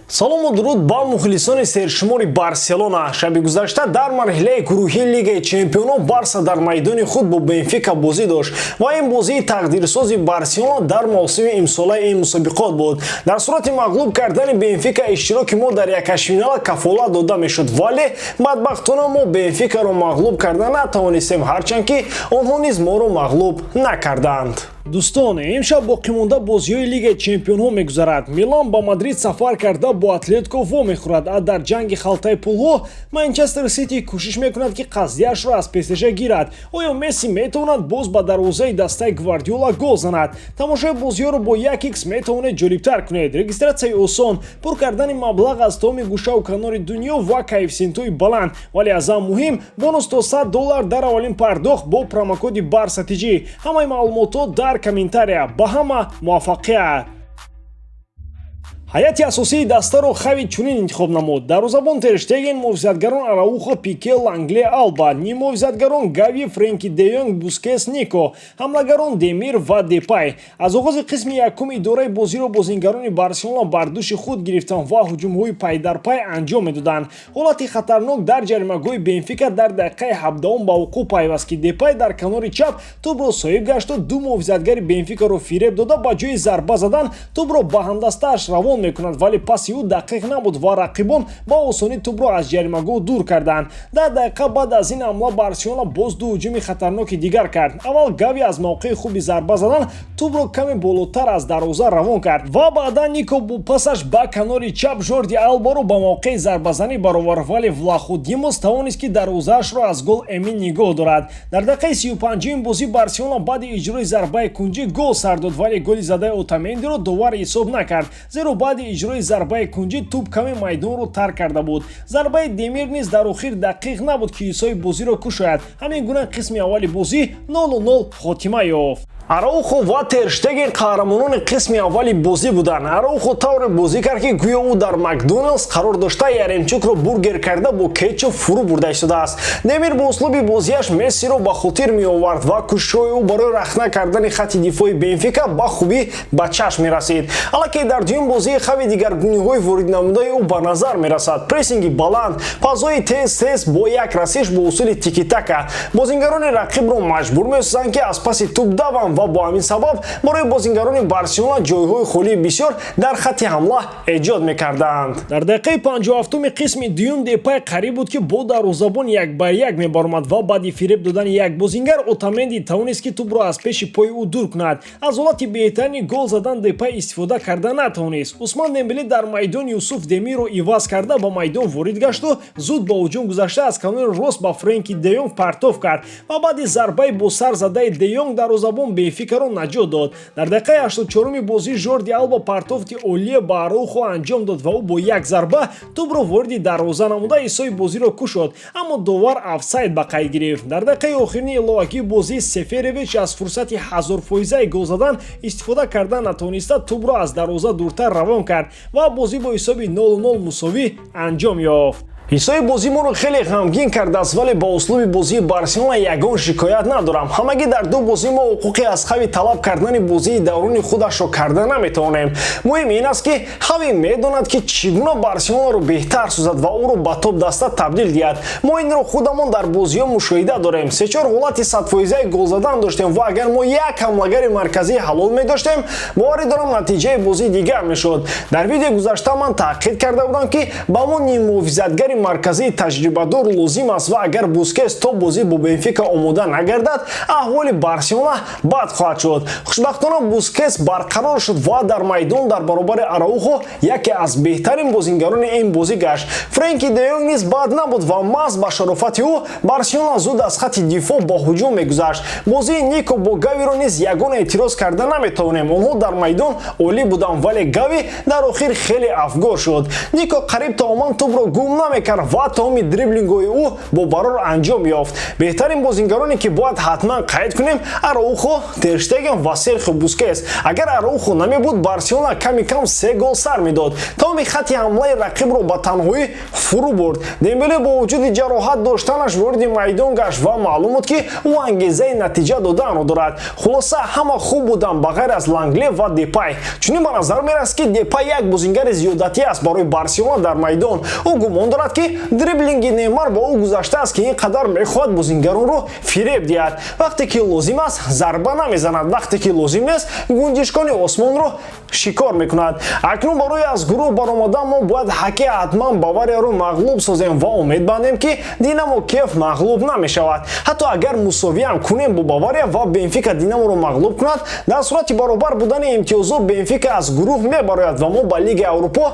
салому дуруд ба мухлисони сершумори Барселона. Шаби гузашта дар марҳилаи гурӯҳии Лигаи Чемпионҳо Барса дар майдони худ бо БЕНФИКА бозӣ дошт ва ин бозии тақдирсози Барселона дар мавсими имсолаи ин мусобиқот буд. Дар сурати мағлуб кардани БЕНФИКА иштироки мо дар якашфинала кафолат дода мешуд, вале бадбахтона мо БЕНФИКаро мағлуб карда натавонистем, ҳарчанд ки онҳо низ моро мағлуб накарданд. Дӯстон, имшаб боқимонда бозиҳои Лигаи Чемпионҳо мегузарад. Милан ба Мадрид сафар карда бо Атлетико во мехӯрад. А дар ҷанги халтаи пулҳо Манчестер Сити кӯшиш мекунад ки қаздияшро аз ПСЖ гирад. Оё Месси метавонад боз ба дарвозаи дастаи Гвардиола гол занад? Тамошои бозиҳоро бо 1x метавонед ҷолибтар кунед. Регистратсияи осон, пур кардани маблағ аз тамоми гӯшаву канори дунё ва коэффициентҳои баланд. Вале аз ҳам муҳим, бонус то $100 дар аввалин пардохт бо промокоди БАРСАТИЖИ. Ҳамаи маълумотот дар КОМЕНТАРИЯ. Ба ҳама муваффақият. ҳайати асосии дастаро хави чунин интихоб намуд. Дарвозабон Тер Штеген, муҳофизатгарон Араухо, Пике, Лангле, Алба, нимуҳофизатгарон Гави, Френки де Йонг, Бускес, Нико, ҳамлагарон Демир ва Депай. Аз оғози қисми якум идораи бозиро бозингарони Барселона бар дӯши худ гирифтанд ва ҳуҷумҳои пайдарпай анҷом медоданд. Ҳолати хатарнок дар ҷаримагоҳи БЕНФИКА дар дақиқаи 17 ба вуқӯъ пайваст ки Депай дар канори чап тӯбро соҳиб гашт, ду муҳофизатгари БЕНФИКаро фиреб дода ба ҷои зарба задан тӯбро ба ҳамдастааш равон мекунад, вале паси ӯ дақиқ набуд ва рақибон ба осонӣ тӯбро аз ҷаримагоҳ дур карданд. 10 дақиқа баъд аз ин ҳамла Барселона боз ду ҳуҷуми хатарноки дигар кард. Аввал Гави аз мавқеи хуби зарба задан тӯбро каме болотар аз дарвоза равон кард ва баъдан Нико бо пасаш ба канори чап Жорди Албаро ба мавқеи зарбазанӣ баровард, вале Влахо Димос тавонист ки дарвозаашро аз гол эмин нигоҳ дорад. Дар дақиқаи 35 бозӣ Барселона баъди иҷрои зарбаи кунҷӣ гол сар дод, вале голи задаи Отамендиро довар ҳисоб накард, зеро баъди иҷрои зарбаи кунҷӣ тӯб каме майдонро тарк карда буд. Зарбаи Демир низ дар охир дақиқ набуд ки ҳисоби бозиро кушояд. Ҳамин гуна қисми аввали бозӣ 0-0 хотима ёфт. Араухо ва Тер Штеген қаҳрамонони қисми аввали бозӣ буданд. Араухо тавре бозӣ кард ки гӯё ӯ дар Макдоналдс қарор дошта яремчукро бургер карда бо кетчуп фурӯ бурда истодааст. Демир бо услуби бозиаш Мессиро ба хотир меовард ва кӯшишҳои ӯ барои рахна кардани хатти дифои БЕНФИКА ба хубӣ ба чашм мерасид. Аллакай дар дуюм бозии хави дигаргуниҳои вориднамудаи ӯ ба назар мерасад. Прессинги баланд, пазҳои тез бо як расиш бо усули тики-така. Бозингарони рақибро маҷбур месозанд ки аз паси тӯб даванд ва бо ҳамин сабаб барои бозингарони Барселона ҷойҳои холии бисёр дар хатти ҳамла эҷод мекарданд. Дар дақиқаи 57 қисми дуюм Депай қариб буд ки бо дарвозабон 1-1 мебаромад ва баъди фиреб додани як бозингар Отаменди тавонист ки тӯбро аз пеши пои ӯ дур кунад. Аз ҳолати беҳтарини гол задан Депай истифода карда натавонист. Усман Дембеле дар майдон Юсуф Демирро иваз карда ба майдон ворид гашту зуд ба ҳуҷум гузашта аз канори рост ба Френки де Йонг партов кард ва баъди зарбаи бо сар задаи де Йонг дарвозабон БЕНФИКаро наҷот дод. Дар дақиқаи 84 бозӣ Жорди Алба партофти олия ба Араухо анҷом дод ва ӯ бо як зарба тӯбро вориди дарвоза намуда ҳисоби бозиро кушод, аммо довар офсайд ба қайд гирифт. Дар дақиқаи охирини иловагии бозӣ Сеферович аз фурсати 1000% гол задан истифода карда натавониста тӯбро аз дарвоза дуртар равон кард ва бозӣ бо ҳисоби 0-0 мусовӣ анҷом ёфт. ҳисоби бозӣ моро хеле ғамгин кардааст, вале ба услуби бозии Барселона ягон шикоят надорам. Ҳамагӣ дар ду бозӣ мо ҳуқуқи аз хави талаб кардани бозии даврони худашро карда наметавонем. Муҳим ин аст ки хави медонад ки чӣ гуна Барселонаро беҳтар созад ва ӯро ба топ даста табдил диҳад. Мо инро худамон дар бозиҳо мушоҳида дорем. 3-4 ҳолати 100% гол задан доштем ва агар мо як ҳамлагари марказӣ ҳалол медоштем, боварӣ дорам натиҷаи бозӣ дигар мешуд. Дар видеои гузашта ман таъқид карда будам ки ба мо ниммуҳофизатгари марказии таҷрибадор лозим аст ва агар Бускес то бозӣ бо БЕНФИКА омода нагардад, аҳволи Барселона бад хоҳад шуд. Хушбахтона Бускес барқарор шуд ва дар майдон дар баробари Араухо яке аз беҳтарин бозингарони ин бозӣ гашт. Френки де Йонг низ бад набуд ва маҳз ба шарофати ӯ Барселона зуд аз хатти дифоъ ба ҳуҷум мегузашт. Бозии Нико бо Гавиро низ ягон эътироз карда наметавонем. Онҳо дар майдон олӣ буданд, вале Гави дар охир хеле афгор шуд. Нико қариб тамоман тӯбро гум намекард мекард ва тамоми дриблингҳои ӯ бо барор анҷом ёфт. Беҳтарин бозингароне ки бояд ҳатман қайд кунем Араухо, Тер Штеген ва Серхио Бускетс. Агар Араухо намебуд, Барселона ками кам 3 гол сар медод. Тамоми хатти ҳамлаи рақибро ба танҳоӣ фурӯ бурд. Дембеле бо вуҷуди ҷароҳат доштанаш ворди майдон гашт ва маълум буд ки ӯ ангезаи натиҷа доданро дорад. Хулоса ҳама хуб буданд ба ғайр аз Лангле ва Депай. Чунин ба назар мерасад ки Депай як бозингари зиёдатӣ аст барои Барселона дар майдон. Ӯ гумон дорад ки дриблинги Неймар бо ӯ гузаштааст ки ин қадар мехоҳад бозингаронро фиреб диҳад. Вақте ки лозим аст, зарба намезанад, вақте ки лозим нест, гунҷишкони осмонро шикор мекунад. Акнун барои аз гурӯҳ баромадан мо бояд ҳаки ҳатман Баварияро мағлуб созем ва умед бандем ки Динамо Киев мағлуб намешавад. Ҳатто агар мусовиам кунем бо Бавария ва Бенфика Динаморо мағлуб кунад, дар сурати баробар будани имтиёзот Бенфика аз гурӯҳ мебарояд ва мо ба Лигаи Аврупо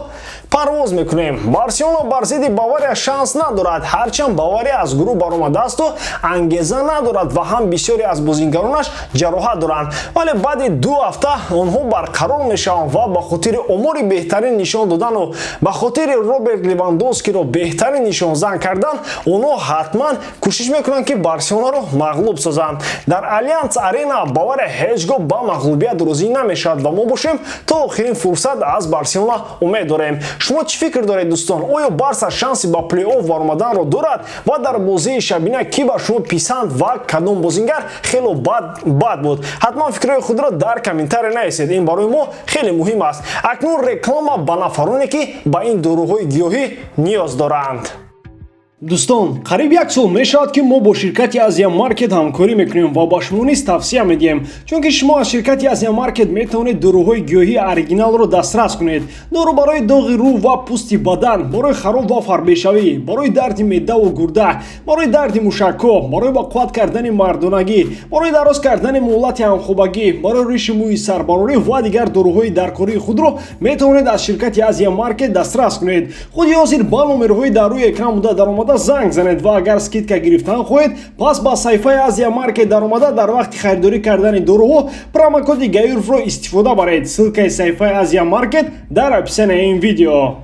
парвоз мекунем. Барселона бар зидди Бавария шанс надорад, ҳарчанд Бавария аз гурӯҳ баромадаасту ангеза надорад ва ҳам бисёре аз бозингаронаш ҷароҳат доранд. Вале баъди 2 ҳафта онҳо барқарор мешаванд ва ба хотири омори беҳтарин нишон додану ба хотири Роберт Левандовскиро беҳтарин нишонзан кардан, онҳо ҳатман кӯшиш мекунанд ки Барселонаро мағлуб созанд. Дар Альянс Арена Бавария ҳеҷ гоҳ ба мағлубият розӣ намешавад ва мо бошем то охирин фурсат аз Барселона умед дорем. Шумо чӣ фикр доред дӯстон? Оё Барса шанси ба плей-офф варомаданро дорад ва дар бозии шабина кӣ ба шумо писанд ва кадом бозингар хело бад буд? Ҳатман фикрҳои худро дар комментария нависед. Ин барои мо хеле муҳим аст. Акнун реклама ба нафароне ки ба ин дороҳои гиёҳӣ ниёз доранд. Дӯстон, қариб 1 сол мешавад ки мо бо ширкати Азия Маркет ҳамкорӣ мекунем ва ба шумо низ тавсия медиҳем, чунки шумо аз ширкати Азия Маркет метавонед дороҳои гиёҳии оригиналро дастрас кунед. Дору барои доғи рӯ ва пӯсти бадан, барои хароб ва фарбешавӣ, барои дарди меъдаву гурда, барои дарди мушакҳо, барои ба қувват кардани мардонагӣ, барои дароз кардани муҳлати ҳамхобагӣ, барои риши мӯи сарбарорӣ ва дигар дороҳои даркории худро метавонед аз ширкати Азия Маркет дастрас кунед. Худи ҳозир ба номерҳои дар рӯи экран буда даромада занг занед ва агар скидка гирифтан хоҳед, пас ба саҳифаи Азия Маркет даромада дар вақти харидорӣ кардани дороҳо промокоди ГАЮРФро истифода баред. Ссылкаи саҳифаи Азия Маркет дар описанияи ин видео.